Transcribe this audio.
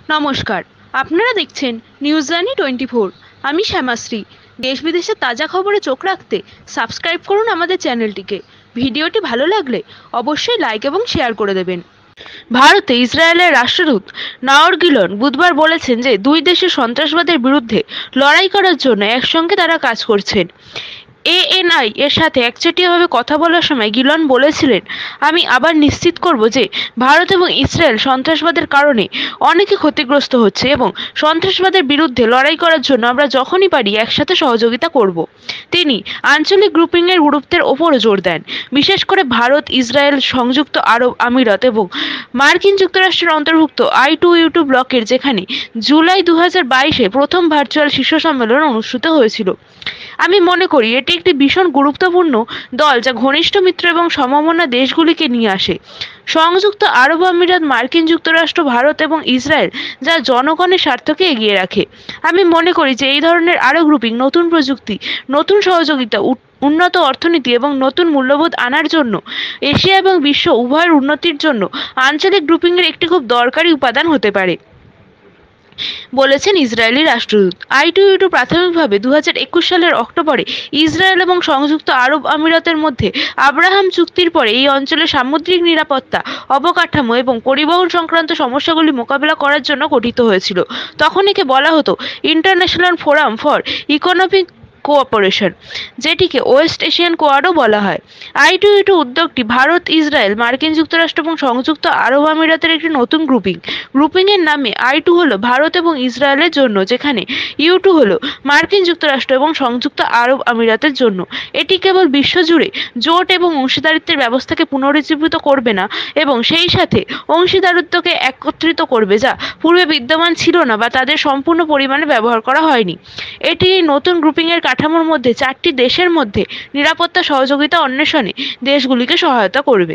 নমস্কার, আপনারা দেখছেন নিউজ জার্নি 24। আমি শ্যামাশ্রী। দেশ বিদেশের তাজা খবরে চোখ রাখতে সাবস্ক্রাইব করুন আমাদের চ্যানেলটিকে। ভিডিওটি ভালো লাগলে অবশ্যই লাইক এবং শেয়ার করে দেবেন। ভারতে ইসরায়েলের রাষ্ট্রদূত নাওর গিলন বুধবার বলেছেন যে দুই দেশের সন্ত্রাসবাদের বিরুদ্ধে লড়াই করার জন্য একসঙ্গে তারা কাজ করছেন। এএনআই এর সাথে একচেটিয়াভাবে কথা বলার সময় গিলন বলেছিলেন, আমি আবার নিশ্চিত করব যে ভারত এবং ইসরায়েল সন্ত্রাসবাদের কারণে অনেকে ক্ষতিগ্রস্ত হচ্ছে এবং সন্ত্রাসবাদের বিরুদ্ধে লড়াই করার জন্য আমরা যখনই পারি একসাথে সহযোগিতা করব। তিনি আঞ্চলিক গ্রুপিংয়ের গুরুত্বের ওপরও জোর দেন, বিশেষ করে ভারত, ইসরায়েল, সংযুক্ত আরব আমিরাত এবং মার্কিন যুক্তরাষ্ট্রের অন্তর্ভুক্ত I2U2 ব্লকের, যেখানে জুলাই 2022-এ প্রথম ভার্চুয়াল শীর্ষ সম্মেলন অনুষ্ঠিত হয়েছিল। আমি মনে করি এটি একটি ভীষণ গুরুত্বপূর্ণ দল যা ঘনিষ্ঠ মিত্র এবং সমমনা দেশগুলিকে নিয়ে আসে। সংযুক্ত আরব আমিরাত, মার্কিন যুক্তরাষ্ট্র, ভারত এবং ইসরায়েল যা জনগণের স্বার্থকে এগিয়ে রাখে। আমি মনে করি যে এই ধরনের আরও গ্রুপিং নতুন প্রযুক্তি, নতুন সহযোগিতা, উন্নত অর্থনীতি এবং নতুন মূল্যবোধ আনার জন্য এশিয়া এবং বিশ্ব উভয়ের উন্নতির জন্য আঞ্চলিক গ্রুপিংয়ের একটি খুব দরকারি উপাদান হতে পারে বলেছেন ইসরায়েলি রাষ্ট্রদূত। I2U2 প্রাথমিকভাবে 2021 সালের অক্টোবরে ইসরায়েল এবং সংযুক্ত আরব আমিরাতের মধ্যে আব্রাহাম চুক্তির পরে এই অঞ্চলের সামুদ্রিক নিরাপত্তা, অবকাঠামো এবং পরিবহন সংক্রান্ত সমস্যাগুলি মোকাবিলা করার জন্য গঠিত হয়েছিল। তখন একে বলা হতো international forum for economic cooperation, যেটিকে ওয়েস্ট এশিয়ান কোয়াডও বলা হয়। I2U2 উদ্যোগটি ভারত, ইসরায়েল, মার্কিন যুক্তরাষ্ট্র এবং সংযুক্ত আরব আমিরাতের একটি নতুন গ্রুপিংয়ের নামে I2 হলো ভারত এবং ইসরায়েলের জন্য, যেখানে U2 হলো মার্কিন যুক্তরাষ্ট্র এবং সংযুক্ত আরব আমিরাতের জন্য। এটি কেবল বিশ্বজুড়ে জোট এবং অংশীদারিত্বের ব্যবস্থাকে পুনরুজ্জীবিত করবে না এবং সেই সাথে অংশীদারিত্বকে একত্রিত করবে যা পূর্বে বিদ্যমান ছিল না বা তাদের সম্পূর্ণ পরিমাণে ব্যবহার করা হয়নি। এটি এই নতুন গ্রুপিংয়ের কাঠামোর মধ্যে 4টি দেশের মধ্যে নিরাপত্তা সহযোগিতা অন্বেষণে দেশগুলিকে সহায়তা করবে।